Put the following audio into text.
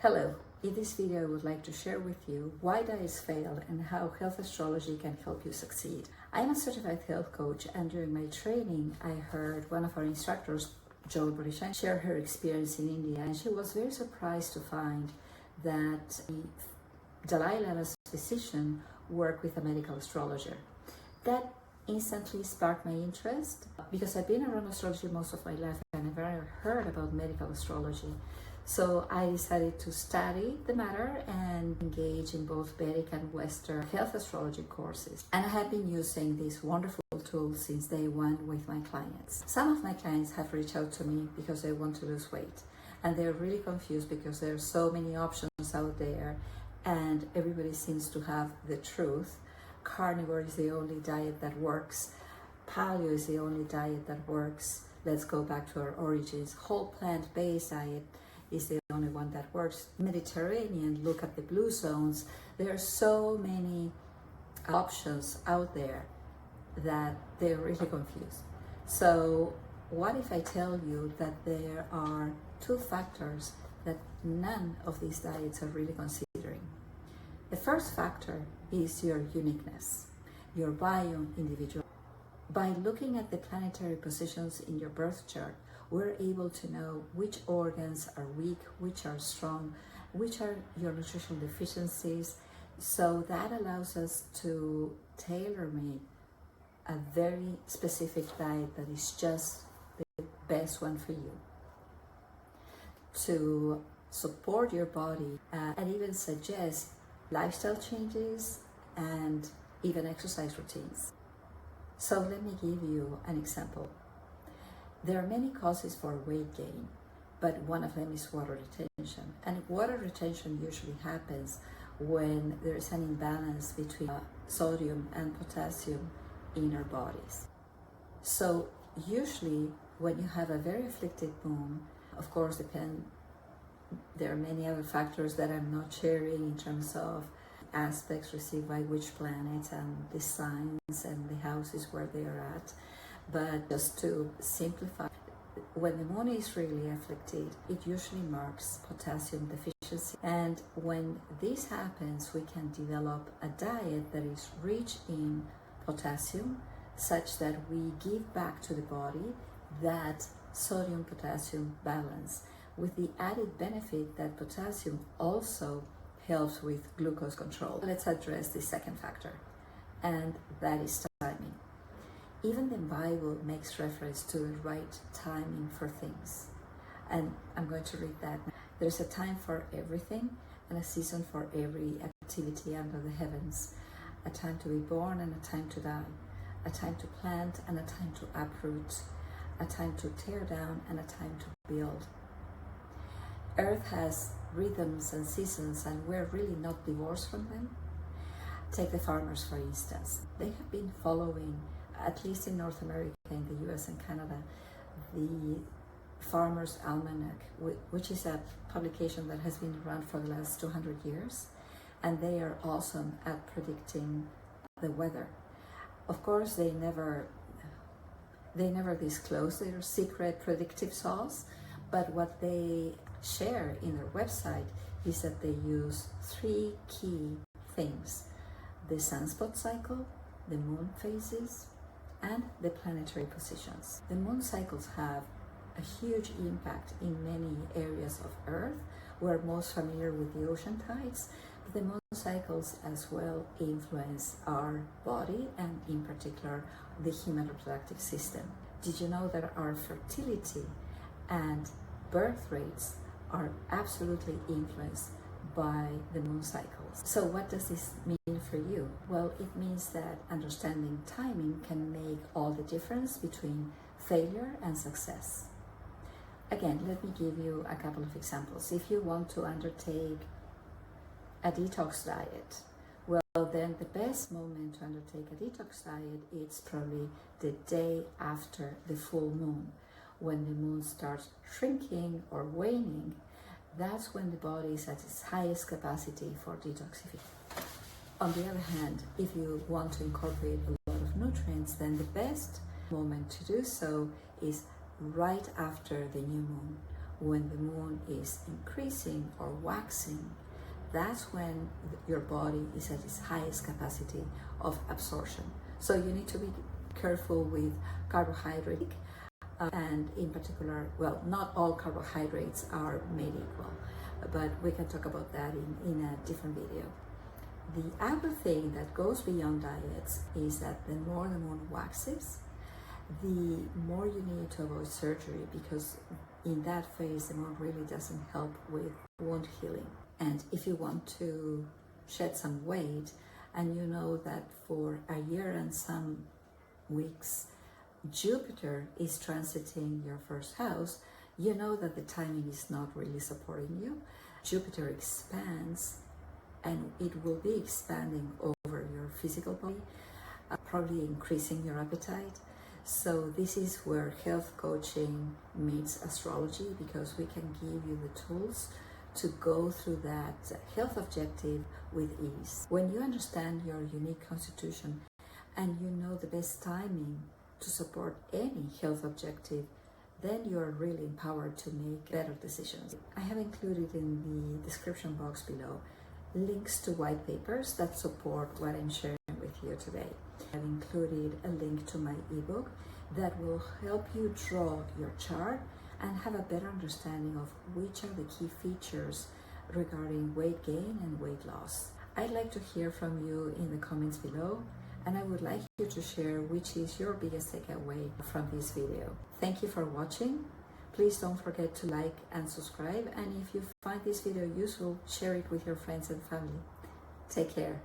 Hello, in this video I would like to share with you why diets fail and how health astrology can help you succeed. I am a certified health coach, and during my training I heard one of our instructors, Jo Borishan, share her experience in India, and she was very surprised to find that Dalai Lama's physician worked with a medical astrologer. That instantly sparked my interest because I've been around astrology most of my life and I never heard about medical astrology. So I decided to study the matter and engage in both Vedic and Western health astrology courses. And I have been using this wonderful tool since day one with my clients. Some of my clients have reached out to me because they want to lose weight. And they're really confused because there are so many options out there and everybody seems to have the truth. Carnivore is the only diet that works. Paleo is the only diet that works. Let's go back to our origins. Whole plant-based diet is the only one that works. Mediterranean, look at the blue zones. There are so many options out there that they're really confused. So what if I tell you that there are two factors that none of these diets are really considering? The first factor is your uniqueness, your bio-individuality. By looking at the planetary positions in your birth chart, we're able to know which organs are weak, which are strong, which are your nutritional deficiencies. So that allows us to tailor-make a very specific diet that is just the best one for you, to support your body and even suggest lifestyle changes and even exercise routines. So let me give you an example. There are many causes for weight gain, but one of them is water retention. And water retention usually happens when there is an imbalance between sodium and potassium in our bodies. So usually when you have a very afflicted moon, of course there are many other factors that I'm not sharing in terms of aspects received by which planets and the signs and the houses where they are at. But just to simplify, when the moon is really afflicted, it usually marks potassium deficiency. And when this happens, we can develop a diet that is rich in potassium, such that we give back to the body that sodium-potassium balance, with the added benefit that potassium also helps with glucose control. Let's address the second factor, and that is timing. Even the Bible makes reference to the right timing for things. And I'm going to read that. There's a time for everything and a season for every activity under the heavens. A time to be born and a time to die. A time to plant and a time to uproot. A time to tear down and a time to build. Earth has rhythms and seasons, and we're really not divorced from them. Take the farmers, for instance. They have been following, at least in North America, in the US and Canada, the Farmer's Almanac, which is a publication that has been around for the last 200 years, and they are awesome at predicting the weather. Of course, they never disclose their secret predictive sauce, but what they share in their website is that they use three key things: the sunspot cycle, the moon phases, and the planetary positions. The moon cycles have a huge impact in many areas of Earth. We're most familiar with the ocean tides, but the moon cycles as well influence our body and in particular the human reproductive system. Did you know that our fertility and birth rates are absolutely influenced by the moon cycles? So what does this mean for you? Well, it means that understanding timing can make all the difference between failure and success. Again, let me give you a couple of examples. If you want to undertake a detox diet, well, then the best moment to undertake a detox diet is probably the day after the full moon. When the moon starts shrinking or waning, that's when the body is at its highest capacity for detoxification. On the other hand, if you want to incorporate a lot of nutrients, then the best moment to do so is right after the new moon, when the moon is increasing or waxing, that's when your body is at its highest capacity of absorption. So you need to be careful with carbohydrate, and in particular, well, not all carbohydrates are made equal, but we can talk about that in a different video. The other thing that goes beyond diets is that the more the moon waxes, the more you need to avoid surgery, because in that phase the moon really doesn't help with wound healing. And if you want to shed some weight, and you know that for a year and some weeks Jupiter is transiting your first house, you know that the timing is not really supporting you. Jupiter expands, and it will be expanding over your physical body, probably increasing your appetite. So this is where health coaching meets astrology, because we can give you the tools to go through that health objective with ease. When you understand your unique constitution and you know the best timing to support any health objective, then you are really empowered to make better decisions. I have included in the description box below links to white papers that support what I'm sharing with you today. I've included a link to my ebook that will help you draw your chart and have a better understanding of which are the key features regarding weight gain and weight loss. I'd like to hear from you in the comments below, and I would like you to share which is your biggest takeaway from this video. Thank you for watching. Please don't forget to like and subscribe, and if you find this video useful, share it with your friends and family. Take care.